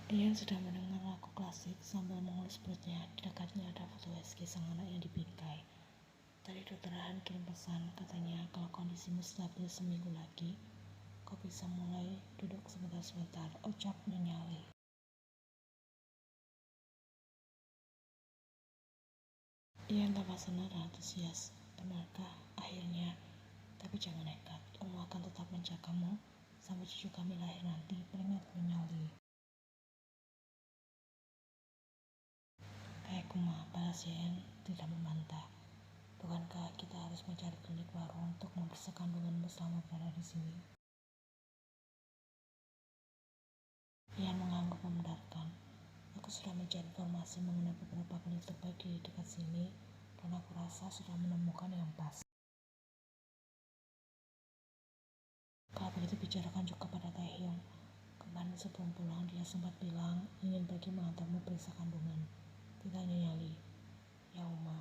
Dian sedang mendengar lagu klasik sambil mengelus perutnya. Di dekatnya ada foto Rizky sang anak yang dibingkai. Tadi dokter Han kirim pesan, katanya kalau kondisimu stabil seminggu lagi, kau bisa mulai duduk sebentar-sebentar, ucapnya nyali. Dian tampak senang dan antusias. Benarkah? Akhirnya. Tapi jangan nekat, Allah akan tetap menjagamu sampai cucu kami lahir nanti, peringatnya nyali. Kayak Kuma, balas Yen tidak membantah. Bukankah kita harus mencari klinik baru untuk memeriksa kandunganmu selama berada di sini? Ian mengangguk membenarkan. Aku sudah mencari informasi mengenai beberapa klinik terbaik di dekat sini, dan aku rasa sudah menemukan yang pas. Kalau begitu bicarakan juga pada Taehyung. Kemarin sebelum pulang dia sempat bilang ingin pergi mengantarmu periksa kandungan. Tidaknya nyali. Ya Uma.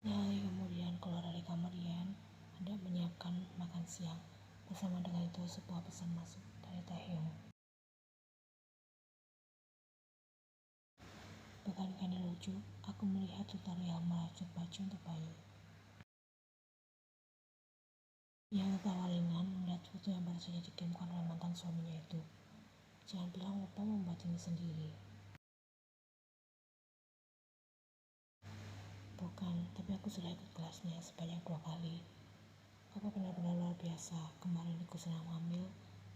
Nyali kemudian keluar dari kamar Ian, hendak menyiapkan makan siang. Bersama dengan itu sebuah pesan masuk dari Taehyung. Bukankah ini lucu? Aku melihat tutorial merajut baju untuk bayi. Ia tertawa ringan melihat foto yang baru saja dikirimkan oleh mantan suaminya itu. Jangan bilang lupa membuat ini sendiri. Bukan, tapi aku sudah ikut kelasnya sebanyak 2 kali. Papa benar-benar luar biasa. Kemarin aku senang hamil,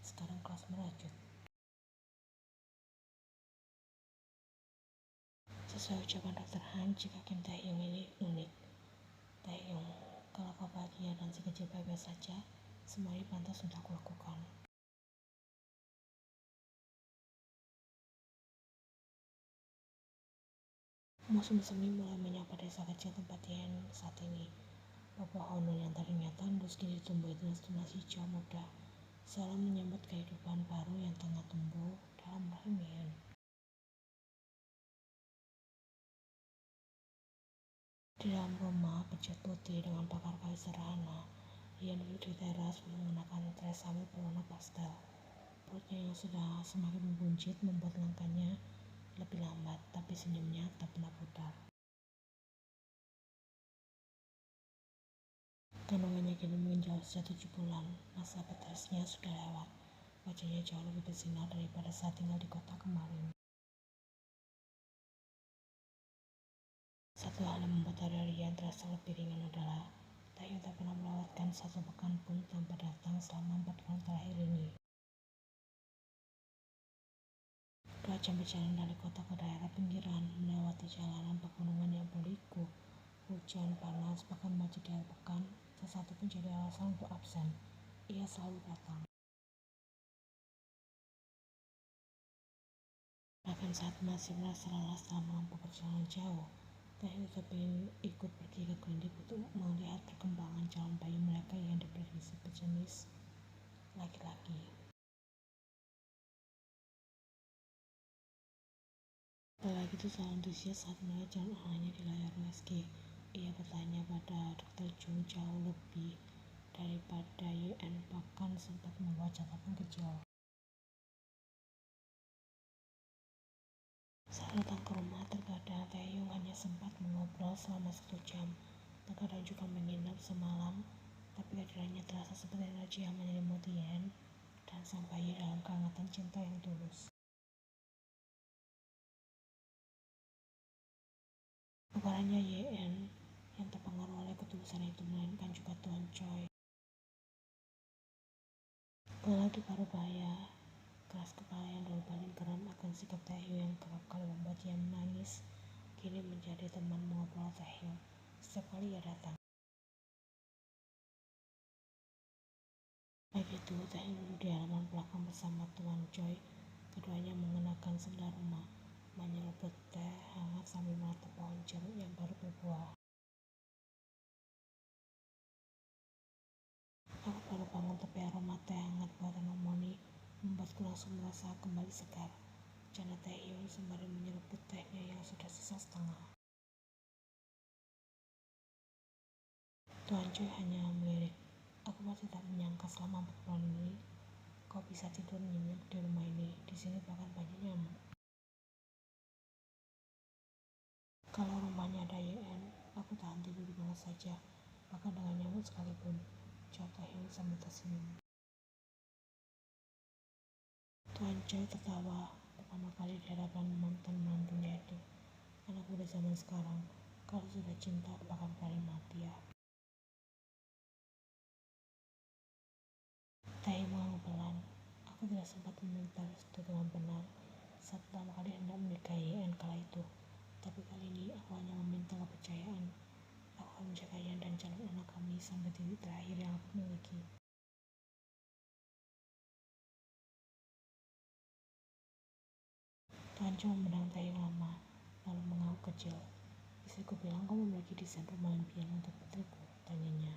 sekarang kelas merajut. Sesuai ucapan Dr. Han, jika Kim Taehyung ini unik. Taehyung, kalau kau bahagia dan si kecil baik-baik saja, semua ini pantas untuk aku lakukan. Musim semi mulai menyapa desa kecil tempat Yen saat ini. Pepohonan yang tadinya tandus kini ditumbuhi tunas-tunas hijau muda, seolah menyambut kehidupan baru yang tengah tumbuh dalam rahim Yen. Di dalam rumah bercat putih dengan pagar kayu sederhana, Yen duduk di teras mengenakan dress hamil berwarna pastel. Perutnya yang sudah semakin membuncit membuat langkahnya lebih lambat, tapi senyumnya tak pernah pudar. Kandungannya kini menginjau usia 7 bulan, masa petresnya sudah lewat. Wajahnya jauh lebih bersinar daripada saat tinggal di kota kemarin. Satu hal yang membuat hari Rian terasa lebih ringan adalah Taehyung tak pernah melewatkan satu pekan pun tanpa datang selama 4 bulan terakhir ini. 2 jam berjalan dari kota ke daerah pinggiran, melewati jalanan pegunungan yang berliku, hujan, panas, bahkan macet di akhir pekan, sesuatu pun jadi alasan untuk absen. Ia selalu datang. Bahkan saat masih merasa lelah setelah menempuh perjalanan jauh, Taehyung tetap ingin ikut pergi ke klinik untuk melihat perkembangan calon bayi mereka yang diprediksi berjenis laki-laki. Lelaki itu selalu antusias saat melihat jalan anaknya di layar USG. Ia bertanya pada Dr. Jung jauh lebih daripada YN, bahkan sempat membuat catatan kecil. Saat datang ke rumah, terkadang Taehyung hanya sempat mengobrol selama 1 jam. Terkadang juga menginap semalam, tapi kehadirannya terasa seperti energi yang menyelimuti Yen dan sang bayi dalam kehangatan cinta yang tulus. Bukan hanya Yen yang terpengaruh oleh ketulusan itu, melainkan juga Tuan Choi. Lelaki paruh baya, keras kepala yang dulu paling geram akan sikap Taehyung yang kerap kali membuat ia menangis, kini menjadi teman mengobrol Taehyung setiap kali ia datang. Pagi itu, Taehyung duduk di halaman belakang bersama Tuan Choi. Keduanya mengenakan sendal rumah, menyeruput teh hangat sambil menatap pohon jeruk yang baru berbuah. Aku baru bangun, tapi aroma teh hangat buatan Omoni membuatku langsung merasa kembali segar. Jana Taehyung sembari menyeruput tehnya yang sudah sisa setengah. Tuan Choi hanya melirik. Aku masih tak menyangka selama 4 bulan ini Kau bisa tidur nyenyak di rumah ini. Di sini bahkan banyak nyamuk. Kalau rumahnya ada YN, aku tahan tidur di mana saja, bahkan dengan nyamuk sekalipun. Jawab Taehyung sambil tersenyum. Tuan Choi tertawa pertama kali di hadapan mantan menantunya itu. Anak muda zaman sekarang, kalau sudah cinta bahkan berani mati ya. Taehyung mengangguk pelan. Aku tidak sempat meminta restu dengan benar saat pertama kali hendak menikahi YN kala itu. Tapi kali ini aku hanya meminta kepercayaan. Aku akan menjaganya dan calon anak kami sampai titik terakhir yang aku miliki. Tuan Choi memandang Taehyung lama, lalu mengangguk kecil. Istriku bilang kau memiliki desain rumah impian untuk putriku, tanyanya.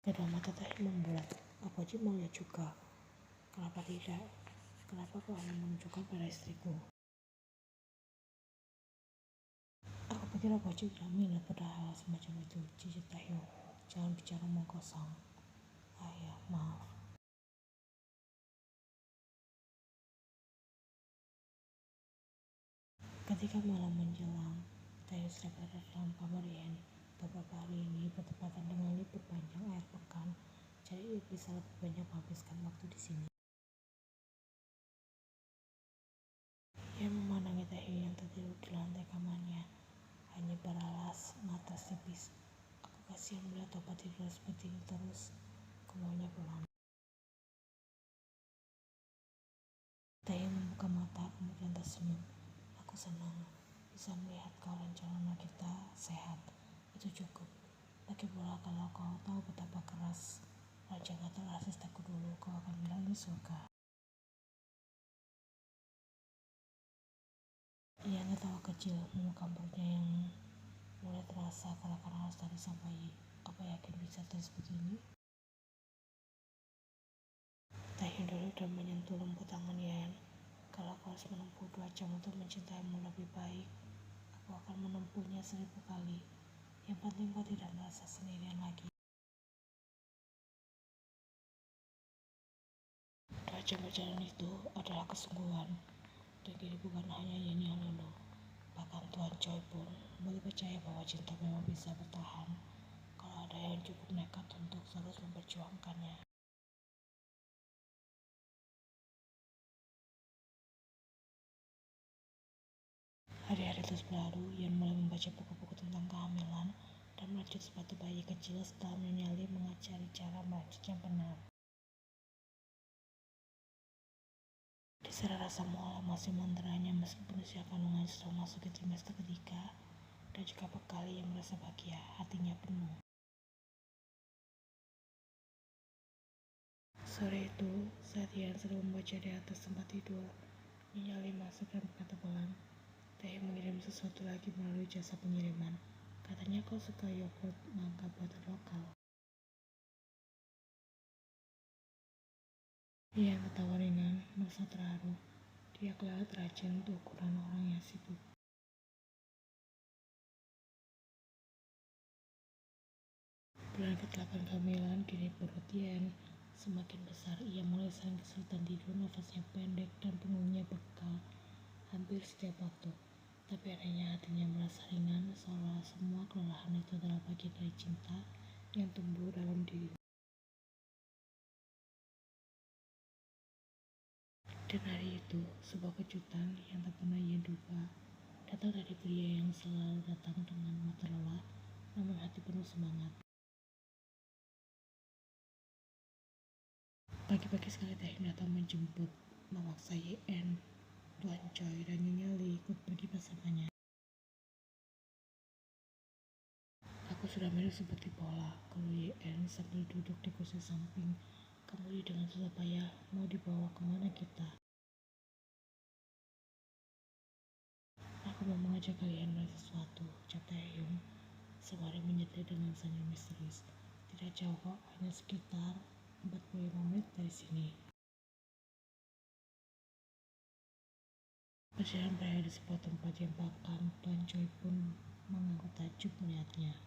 Kedua mata Taehyung membulat. Apa Wajib mau lihat juga? Kenapa tidak? Kenapa kau hanya menunjukkan pada istriku? Aku pikir Apa Wajib tidak minat pada hal semacam itu, cicit Taehyung. Jangan bicara omong kosong. Ya, maaf. Ketika malam menjelang, Taehyung sudah berada dalam kamar YN. Beberapa hari ini bertepatan dengan libur panjang akhir pekan, jadi ia bisa lebih banyak menghabiskan waktu di sini. Ia memandangi Taehyung yang tertidur di lantai kamarnya, hanya beralas matras tipis. Aku kasihan melihat obat tidur seperti itu terus. Kemaunya pulang. Taehyung membuka mata kemudian tersenyum. Aku senang bisa melihat kau dan calon anak kita sehat. Itu cukup. Lagi pula kalau kau tahu betapa keras raja kata asistenku dulu, kau akan bilang ini surga. Ia tertawa kecil, membuka perutnya yang mulai terasa karena harus tadi sampai. Apa yakin bisa terus begini? Taehyung duduk dan menyentuh lembut tangan Yan. Kalau kau harus menempuh 2 jam untuk mencintaimu lebih baik, aku akan menempuhnya 1000 kali. Yang penting kau tidak merasa sendirian lagi. 2 jam berjalan itu adalah kesungguhan. Dan kini bukan hanya Yan yang luluh. Bahkan Tuan Choi pun mulai percaya bahwa cinta memang bisa bertahan kalau ada yang cukup nekat untuk terus memperjuangkannya. Hari-hari terus berlalu, Yan mulai membaca buku-buku tentang kehamilan dan merajut sepatu bayi kecil setelah menyali mengajari cara merajut yang benar. Di sana rasa mual masih menteranya meskipun usia kandungan sudah masuk ke trimester ketiga dan juga bekali yang merasa bahagia, hatinya penuh. Sore itu, saat Yan sedang membaca di atas tempat tidur, Nyonya Lee masuk dan berkata pelan, Taehyung mengirim sesuatu lagi melalui jasa pengiriman. Katanya kau suka yogurt nangka buatan lokal. Ia ketawa ringan, merasa terharu. Dia kelihatan rajin untuk ukuran orang yang sibuk. Bulan ke-8 kehamilan, kini perut Yan semakin besar. Ia mulai sering kesulitan tidur, nafasnya pendek, dan punggungnya bekal hampir setiap waktu. Tapi anehnya hatinya merasa ringan, seolah semua kelelahan itu adalah bagian dari cinta yang tumbuh dalam diri. Dan hari itu, sebuah kejutan yang tak pernah ia duga datang dari pria yang selalu datang dengan mata lelah, namun hati penuh semangat. Pagi-pagi sekali Taehyung datang menjemput, memaksa YN, Tuan Choi, dan Nyonya Lee ikut pergi bersamanya. Aku sudah mirip seperti bola, kalau YN sambil duduk di kursi samping, kemudian dengan susah payah mau dibawa kemana kita. Aku mau mengajak kalian melihat sesuatu, ucap Taehyung, sembari menyetir dengan senyum misterius. Tidak jauh kok, hanya sekitar 45 menit dari sini. Perjalanan berakhir di sebuah tempat yang bahkan Tuan Choi pun mengangguk takjub melihatnya.